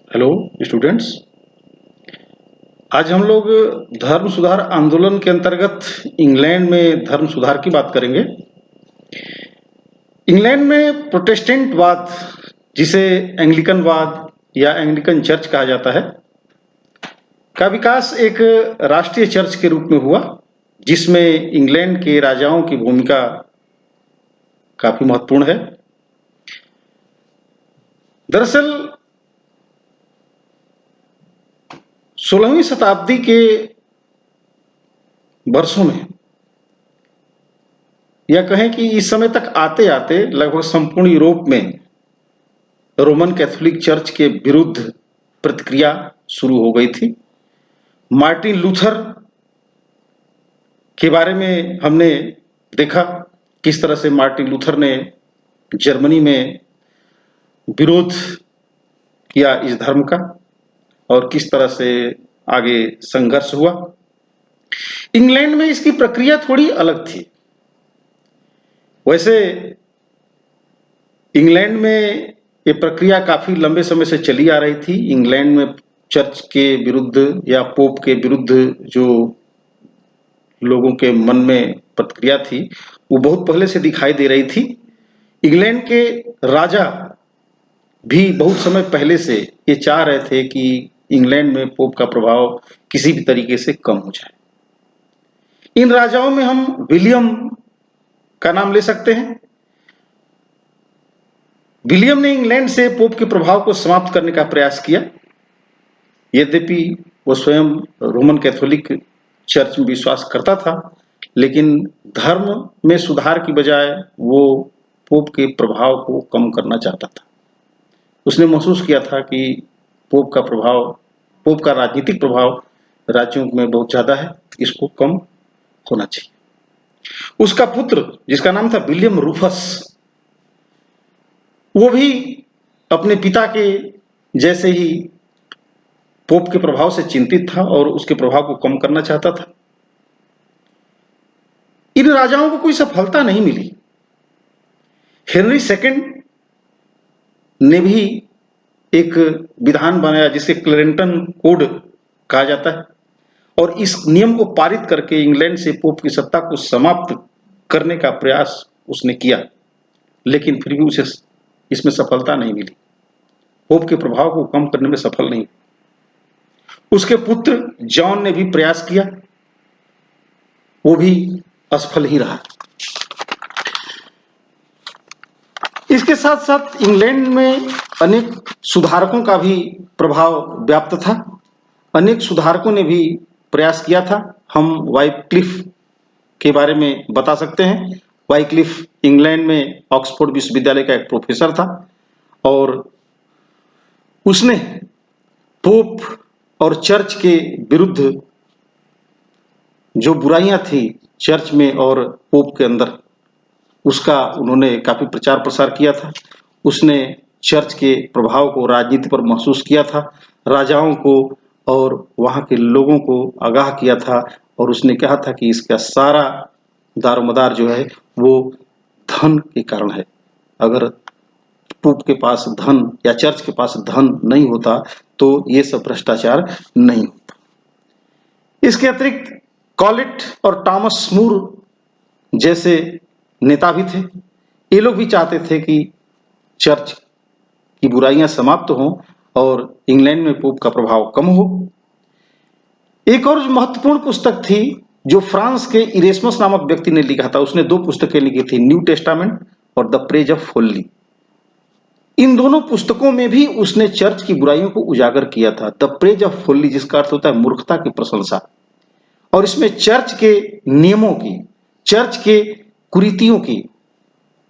Hello students. आज हम लोग धर्म सुधार आंदोलन के अंतर्गत इंग्लैंड में धर्म सुधार की बात करेंगे। इंग्लैंड में प्रोटेस्टेंटवाद, जिसे एंग्लिकनवाद या एंग्लिकन चर्च कहा जाता है, का विकास एक राष्ट्रीय चर्च के रूप में हुआ, जिसमें इंग्लैंड के राजाओं की भूमिका काफी महत्वपूर्ण है। दरअसल 16वीं शताब्दी के वर्षों में, या कहें कि इस समय तक आते आते लगभग संपूर्ण यूरोप में रोमन कैथोलिक चर्च के विरुद्ध प्रतिक्रिया शुरू हो गई थी। मार्टिन लूथर के बारे में हमने देखा किस तरह से मार्टिन लूथर ने जर्मनी में विरोध किया इस धर्म का और किस तरह से आगे संघर्ष हुआ। इंग्लैंड में इसकी प्रक्रिया थोड़ी अलग थी। वैसे इंग्लैंड में ये प्रक्रिया काफी लंबे समय से चली आ रही थी। इंग्लैंड में चर्च के विरुद्ध या पोप के विरुद्ध जो लोगों के मन में प्रतिक्रिया थी, वो बहुत पहले से दिखाई दे रही थी। इंग्लैंड के राजा भी बहुत समय पहले से ये चाह रहे थे कि इंग्लैंड में पोप का प्रभाव किसी भी तरीके से कम हो जाए। इन राजाओं में हम विलियम का नाम ले सकते हैं। विलियम ने इंग्लैंड से पोप के प्रभाव को समाप्त करने का प्रयास किया। यद्यपि वो स्वयं रोमन कैथोलिक चर्च में विश्वास करता था, लेकिन धर्म में सुधार की बजाय वो पोप के प्रभाव को कम करना चाहता था। उसने महसूस किया था कि पोप का राजनीतिक प्रभाव राज्यों में बहुत ज्यादा है, इसको कम होना चाहिए। उसका पुत्र, जिसका नाम था विलियम रूफस, वो भी अपने पिता के जैसे ही पोप के प्रभाव से चिंतित था और उसके प्रभाव को कम करना चाहता था। इन राजाओं को कोई सफलता नहीं मिली। हेनरी सेकंड ने भी एक विधान बनाया जिसे क्लेरेंटन कोड कहा जाता है, और इस नियम को पारित करके इंग्लैंड से पोप की सत्ता को समाप्त करने का प्रयास उसने किया, लेकिन फिर भी उसे इसमें सफलता नहीं मिली। पोप के प्रभाव को कम करने में सफल नहीं। उसके पुत्र जॉन ने भी प्रयास किया, वो भी असफल ही रहा। इसके साथ साथ इंग्लैंड में अनेक सुधारकों का भी प्रभाव व्याप्त था। अनेक सुधारकों ने भी प्रयास किया था। हम वाइक्लिफ के बारे में बता सकते हैं। वाइक्लिफ इंग्लैंड में ऑक्सफोर्ड विश्वविद्यालय का एक प्रोफेसर था और उसने पोप और चर्च के विरुद्ध जो बुराइयां थी चर्च में और पोप के अंदर, उसका उन्होंने काफी प्रचार प्रसार किया था। उसने चर्च के प्रभाव को राजनीति पर महसूस किया था, राजाओं को और वहां के लोगों को आगाह किया था, और उसने कहा था कि इसका सारा दारोमदार जो है वो धन के कारण है। अगर पोप के पास धन या चर्च के पास धन नहीं होता तो ये सब भ्रष्टाचार नहीं होता। इसके अतिरिक्त कॉलेट और टॉमस मूर जैसे नेता भी थे। ये लोग भी चाहते थे कि चर्च की बुराइयां समाप्त हों और इंग्लैंड में पोप का प्रभाव कम हो। एक और महत्वपूर्ण पुस्तक थी जो फ्रांस के इरेस्मस नामक व्यक्ति ने लिखा था। उसने 2 पुस्तकें लिखी थी, न्यू टेस्टामेंट और द प्रेज ऑफ होली। इन दोनों पुस्तकों में भी उसने चर्च की बुराइयों को उजागर किया था। द प्रेज ऑफ होली जिसका अर्थ होता है मूर्खता की प्रशंसा, और इसमें चर्च के नियमों की, चर्च के कुरीतियों की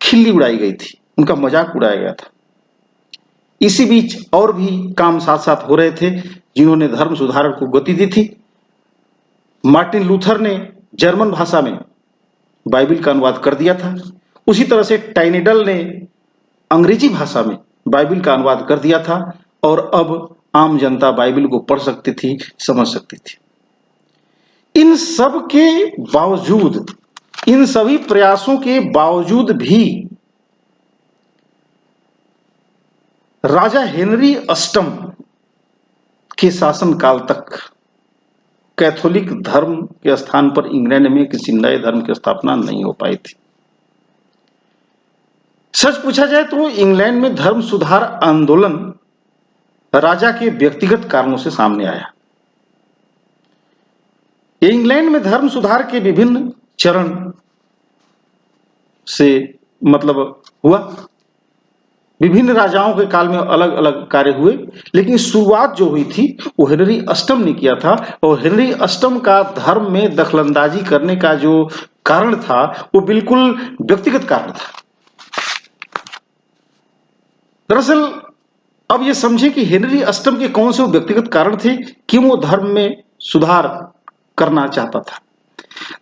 खिल्ली उड़ाई गई थी, उनका मजाक उड़ाया गया था। इसी बीच और भी काम साथ साथ हो रहे थे जिन्होंने धर्म सुधार को गति दी थी। मार्टिन लूथर ने जर्मन भाषा में बाइबिल का अनुवाद कर दिया था। उसी तरह से टाइनेडल ने अंग्रेजी भाषा में बाइबिल का अनुवाद कर दिया था, और अब आम जनता बाइबिल को पढ़ सकती थी, समझ सकती थी। इन सब के बावजूद, इन सभी प्रयासों के बावजूद भी राजा हेनरी अष्टम के शासनकाल तक कैथोलिक धर्म के स्थान पर इंग्लैंड में किसी नए धर्म की स्थापना नहीं हो पाई थी। सच पूछा जाए तो इंग्लैंड में धर्म सुधार आंदोलन राजा के व्यक्तिगत कारणों से सामने आया। इंग्लैंड में धर्म सुधार के विभिन्न चरण से मतलब हुआ, विभिन्न राजाओं के काल में अलग अलग कार्य हुए, लेकिन शुरुआत जो हुई थी वो हेनरी अष्टम ने किया था। और हेनरी अष्टम का धर्म में दखलंदाजी करने का जो कारण था वो बिल्कुल व्यक्तिगत कारण था। दरअसल अब ये समझें कि हेनरी अष्टम के कौन से वो व्यक्तिगत कारण थे कि वो धर्म में सुधार करना चाहता था।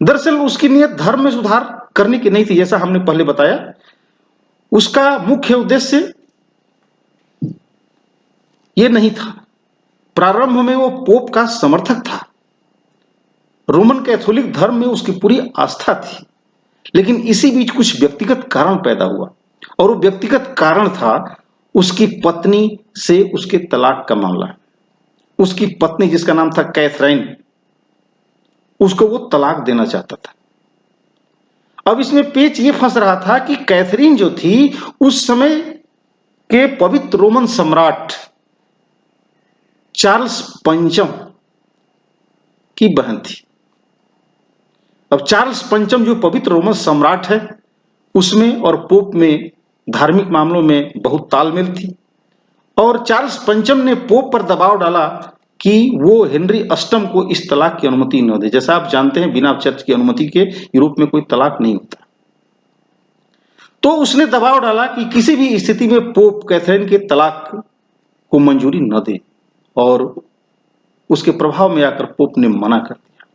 दरअसल उसकी नीयत धर्म में सुधार करने की नहीं थी, जैसा हमने पहले बताया। उसका मुख्य उद्देश्य यह नहीं था। प्रारंभ में वो पोप का समर्थक था, रोमन कैथोलिक धर्म में उसकी पूरी आस्था थी, लेकिन इसी बीच कुछ व्यक्तिगत कारण पैदा हुआ, और वो व्यक्तिगत कारण था उसकी पत्नी से उसके तलाक का मामला। उसकी पत्नी जिसका नाम था कैथरीन, उसको वो तलाक देना चाहता था। अब इसमें पेच ये फंस रहा था कि कैथरीन जो थी उस समय के पवित्र रोमन सम्राट चार्ल्स पंचम की बहन थी। अब चार्ल्स पंचम जो पवित्र रोमन सम्राट है उसमें और पोप में धार्मिक मामलों में बहुत तालमेल थी, और चार्ल्स पंचम ने पोप पर दबाव डाला कि वो हेनरी अष्टम को इस तलाक की अनुमति न दे। जैसा आप जानते हैं बिना चर्च की अनुमति के यूरोप में कोई तलाक नहीं होता। तो उसने दबाव डाला कि किसी भी स्थिति में पोप कैथरीन के तलाक को मंजूरी न दे, और उसके प्रभाव में आकर पोप ने मना कर दिया।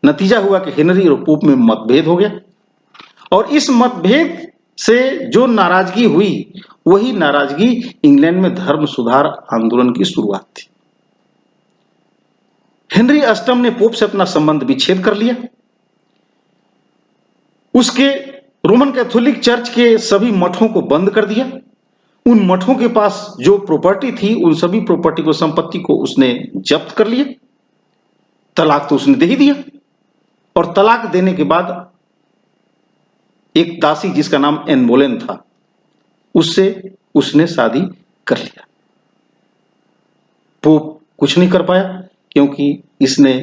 नतीजा हुआ कि हेनरी और पोप में मतभेद हो गया, और इस मतभेद से जो नाराजगी हुई वही नाराजगी इंग्लैंड में धर्म सुधार आंदोलन की शुरुआत थी। हेनरी अष्टम ने पोप से अपना संबंध विच्छेद कर लिया। उसके रोमन कैथोलिक चर्च के सभी मठों को बंद कर दिया। उन मठों के पास जो प्रॉपर्टी थी उन सभी प्रॉपर्टी को, संपत्ति को उसने जब्त कर लिया। तलाक तो उसने दे ही दिया, और तलाक देने के बाद एक दासी जिसका नाम एन बोलेन था उससे उसने शादी कर लिया। पोप कुछ नहीं कर पाया क्योंकि इसने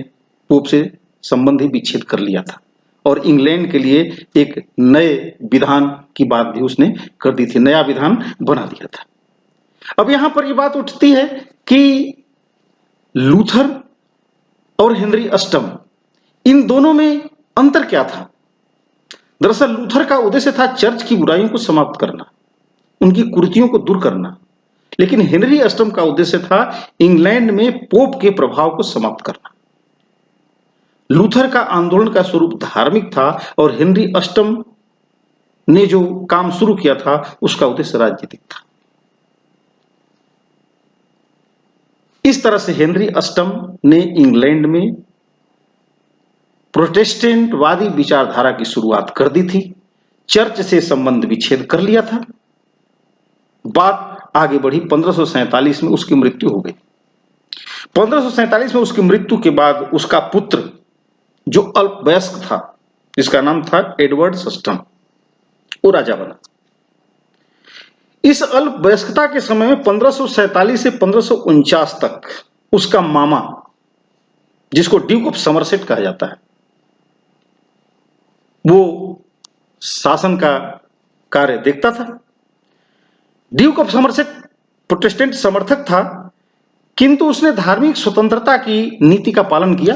पोप से संबंध ही विच्छेद कर लिया था, और इंग्लैंड के लिए एक नए विधान की बात भी उसने कर दी थी, नया विधान बना दिया था। अब यहां पर यह बात उठती है कि लूथर और हेनरी अष्टम, इन दोनों में अंतर क्या था। दरअसल लूथर का उद्देश्य था चर्च की बुराइयों को समाप्त करना, उनकी कुरीतियों को दूर करना, लेकिन हेनरी अष्टम का उद्देश्य था इंग्लैंड में पोप के प्रभाव को समाप्त करना। लूथर का आंदोलन का स्वरूप धार्मिक था, और हेनरी अष्टम ने जो काम शुरू किया था उसका उद्देश्य राजनीतिक था। इस तरह से हेनरी अष्टम ने इंग्लैंड में प्रोटेस्टेंटवादी विचारधारा की शुरुआत कर दी थी, चर्च से संबंध विच्छेद कर लिया था। बात आगे बढ़ी, 1547 में उसकी मृत्यु हो गई। 1547 में उसकी मृत्यु के बाद उसका पुत्र जो अल्पवयस्क था, जिसका नाम था एडवर्ड सस्टम, वो राजा बना। इस अल्पवयस्कता के समय में 1547 से 1549 तक उसका मामा, जिसको ड्यूक ऑफ समरसेट कहा जाता है, वो शासन का कार्य देखता था। ड्यूक ऑफ समरसेट प्रोटेस्टेंट समर्थक था, किंतु उसने धार्मिक स्वतंत्रता की नीति का पालन किया।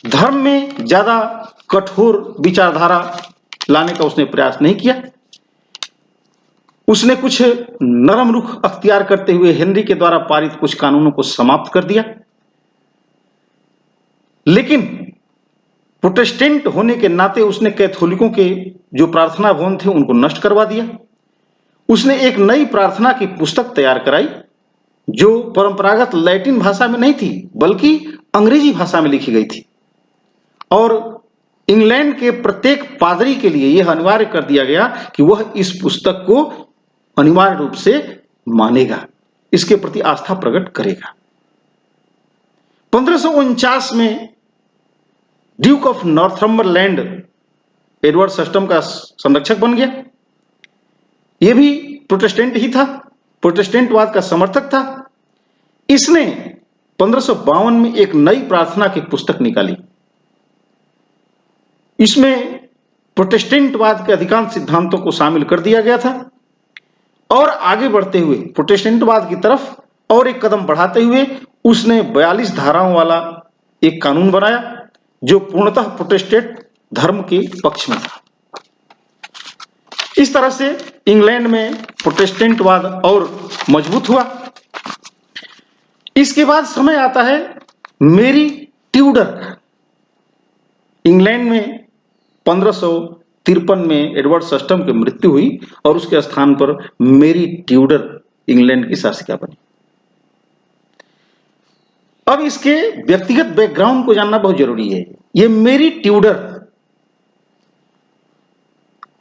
धर्म में ज्यादा कठोर विचारधारा लाने का उसने प्रयास नहीं किया। उसने कुछ नरम रुख अख्तियार करते हुए हेनरी के द्वारा पारित कुछ कानूनों को समाप्त कर दिया, लेकिन प्रोटेस्टेंट होने के नाते उसने कैथोलिकों के जो प्रार्थना भवन थे उनको नष्ट करवा दिया। उसने एक नई प्रार्थना की पुस्तक तैयार कराई जो परंपरागत लैटिन भाषा में नहीं थी बल्कि अंग्रेजी भाषा में लिखी गई थी, और इंग्लैंड के प्रत्येक पादरी के लिए यह अनिवार्य कर दिया गया कि वह इस पुस्तक को अनिवार्य रूप से मानेगा। इसके प्रति आस्था प्रकट करेगा। 1549 में ड्यूक ऑफ नॉर्थम्बरलैंड एडवर्ड सस्टम का संरक्षक बन गया। यह भी प्रोटेस्टेंट ही था, प्रोटेस्टेंटवाद का समर्थक था। इसने 1552 में एक नई प्रार्थना की पुस्तक निकाली। इसमें प्रोटेस्टेंटवाद के अधिकांश सिद्धांतों को शामिल कर दिया गया था और आगे बढ़ते हुए प्रोटेस्टेंटवाद की तरफ और एक कदम बढ़ाते हुए उसने 42 धाराओं वाला एक कानून बनाया जो पूर्णतः प्रोटेस्टेंट धर्म के पक्ष में था। इस तरह से इंग्लैंड में प्रोटेस्टेंटवाद और मजबूत हुआ। इसके बाद समय आता है मेरी ट्यूडर का। इंग्लैंड में 1553 में एडवर्ड सस्टम की मृत्यु हुई और उसके स्थान पर मेरी ट्यूडर इंग्लैंड की शासिका बनी। अब इसके व्यक्तिगत बैकग्राउंड को जानना बहुत जरूरी है। ये मेरी ट्यूडर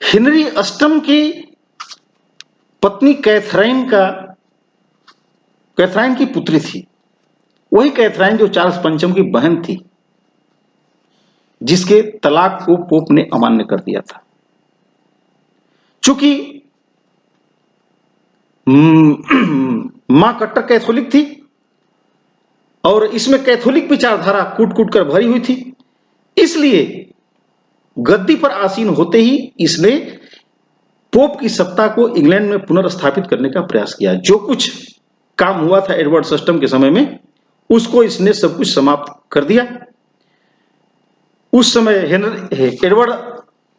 हेनरी अष्टम की पत्नी कैथरीन की पुत्री थी। वही कैथरीन जो चार्ल्स पंचम की बहन थी, जिसके तलाक को पोप ने अमान्य कर दिया था। चूंकि मां कट्टर कैथोलिक थी और इसमें कैथोलिक विचारधारा कूट कूट कर भरी हुई थी, इसलिए गद्दी पर आसीन होते ही इसने पोप की सत्ता को इंग्लैंड में पुनर्स्थापित करने का प्रयास किया। जो कुछ काम हुआ था एडवर्ड सस्टम के समय में, उसको इसने सब कुछ समाप्त कर दिया। उस समय एडवर्ड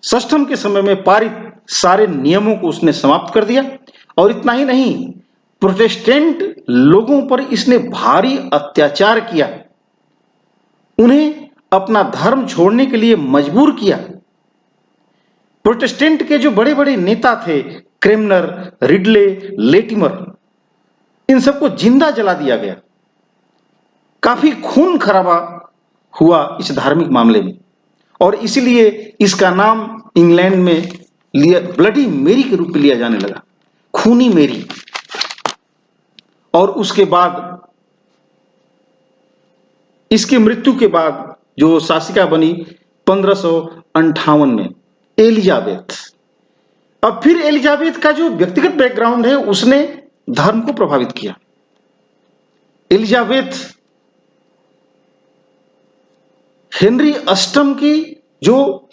सस्टम के समय में पारित सारे नियमों को उसने समाप्त कर दिया। और इतना ही नहीं, प्रोटेस्टेंट लोगों पर इसने भारी अत्याचार किया, उन्हें अपना धर्म छोड़ने के लिए मजबूर किया। प्रोटेस्टेंट के जो बड़े बड़े नेता थे, क्रेमनर, रिडले, लेटिमर, इन सबको जिंदा जला दिया गया। काफी खून खराबा हुआ इस धार्मिक मामले में और इसलिए इसका नाम इंग्लैंड में ब्लडी मेरी के रूप में लिया जाने लगा, खूनी मेरी। और उसके बाद इसकी मृत्यु के बाद जो शासिका बनी 1558 में, एलिजाबेथ। अब फिर एलिजाबेथ का जो व्यक्तिगत बैकग्राउंड है उसने धर्म को प्रभावित किया। एलिजाबेथ हेनरी अष्टम की जो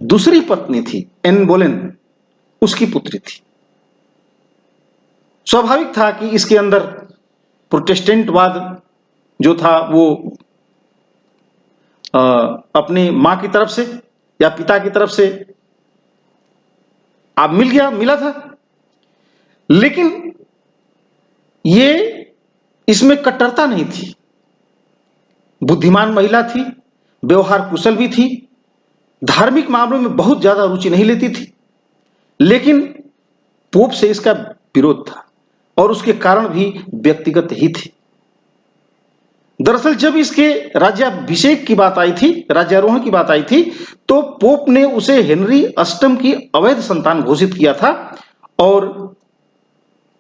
दूसरी पत्नी थी, एन बोलेन, उसकी पुत्री थी। स्वाभाविक था कि इसके अंदर प्रोटेस्टेंटवाद जो था वो अपनी मां की तरफ से या पिता की तरफ से अब मिला था, लेकिन ये इसमें कट्टरता नहीं थी। बुद्धिमान महिला थी, व्यवहार कुशल भी थी, धार्मिक मामलों में बहुत ज्यादा रुचि नहीं लेती थी, लेकिन पोप से इसका विरोध था और उसके कारण भी व्यक्तिगत ही थे। दरअसल जब इसके राज्याभिषेक की बात आई थी, राज्यारोहण की बात आई थी, तो पोप ने उसे हेनरी अष्टम की अवैध संतान घोषित किया था और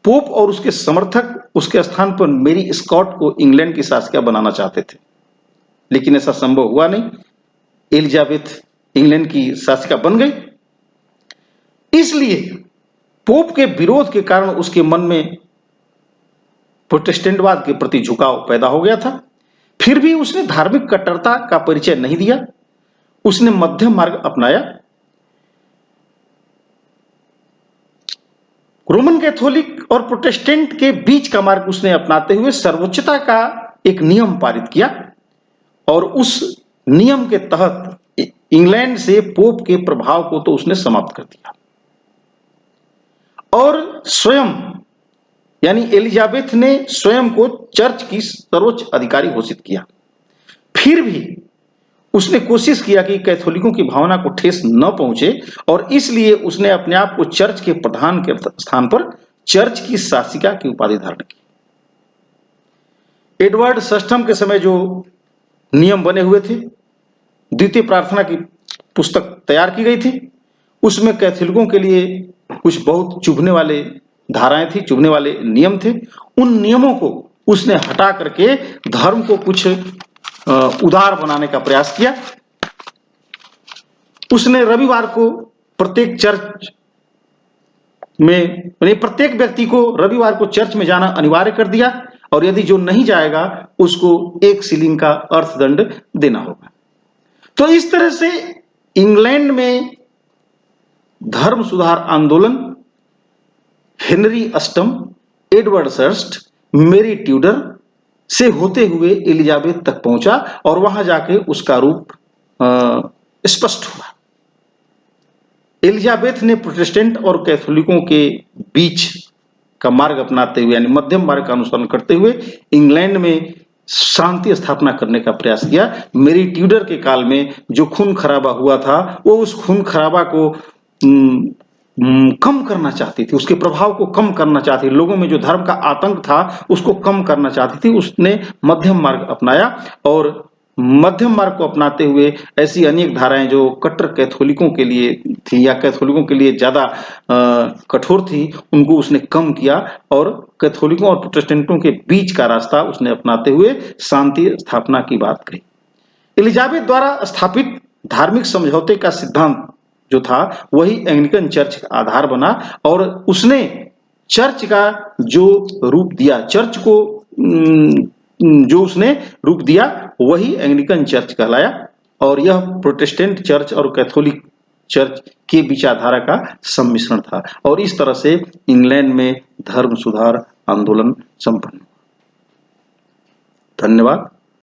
पोप और उसके समर्थक उसके स्थान पर मेरी स्कॉट को इंग्लैंड की शासिका बनाना चाहते थे, लेकिन ऐसा संभव हुआ नहीं। एलिजाबेथ इंग्लैंड की शासिका बन गई। इसलिए पोप के विरोध के कारण उसके मन में प्रोटेस्टेंटवाद के प्रति झुकाव पैदा हो गया था। फिर भी उसने धार्मिक कट्टरता का परिचय नहीं दिया, उसने मध्यम मार्ग अपनाया। रोमन कैथोलिक और प्रोटेस्टेंट के बीच का मार्ग उसने अपनाते हुए सर्वोच्चता का एक नियम पारित किया और उस नियम के तहत इंग्लैंड से पोप के प्रभाव को तो उसने समाप्त कर दिया और स्वयं यानी एलिजाबेथ ने स्वयं को चर्च की सर्वोच्च अधिकारी घोषित किया। फिर भी उसने कोशिश किया कि कैथोलिकों की भावना को ठेस न पहुंचे और इसलिए उसने अपने आप को चर्च के प्रधान के स्थान पर चर्च की शासिका की उपाधि धारण की। एडवर्ड षष्ठम के समय जो नियम बने हुए थे, द्वितीय प्रार्थना की पुस्तक तैयार की गई थी, उसमें कैथोलिकों के लिए कुछ बहुत चुभने वाले धाराएं थी, चुभने वाले नियम थे, उन नियमों को उसने हटा करके धर्म को कुछ उदार बनाने का प्रयास किया। उसने रविवार को प्रत्येक चर्च में, प्रत्येक व्यक्ति को रविवार को चर्च में जाना अनिवार्य कर दिया, और यदि जो नहीं जाएगा उसको 1 शिलिंग का अर्थदंड देना होगा। तो इस तरह से इंग्लैंड में धर्म सुधार आंदोलन हेनरी अष्टम, एडवर्ड सर्स्ट, मेरी ट्यूडर से होते हुए एलिजाबेथ तक पहुंचा, और वहां जाके उसका रूप स्पष्ट हुआ। एलिजाबेथ ने प्रोटेस्टेंट और कैथोलिकों के बीच का मार्ग अपनाते हुए, यानी मध्यम मार्ग का अनुसरण करते हुए इंग्लैंड में शांति स्थापना करने का प्रयास किया। मेरी ट्यूडर के काल में जो खून खराबा हुआ था, वो उस खून खराबा को कम करना चाहती थी, उसके प्रभाव को कम करना चाहती थी, लोगों में जो धर्म का आतंक था उसको कम करना चाहती थी। उसने मध्यम मार्ग अपनाया, और मध्यम मार्ग को अपनाते हुए ऐसी अनेक धाराएं जो कट्टर कैथोलिकों के लिए थी या कैथोलिकों के लिए ज्यादा कठोर थी, उनको उसने कम किया, और कैथोलिकों और प्रोटेस्टेंटों के बीच का रास्ता उसने अपनाते हुए शांति स्थापना की बात कही। एलिजाबेथ द्वारा स्थापित धार्मिक समझौते का सिद्धांत जो था वही एंग्लिकन चर्च का आधार बना, और उसने चर्च का जो रूप दिया, चर्च को जो उसने रूप दिया वही एंग्लिकन चर्च कहलाया, और यह प्रोटेस्टेंट चर्च और कैथोलिक चर्च के विचारधारा का सम्मिश्रण था, और इस तरह से इंग्लैंड में धर्म सुधार आंदोलन संपन्न हुआ। धन्यवाद।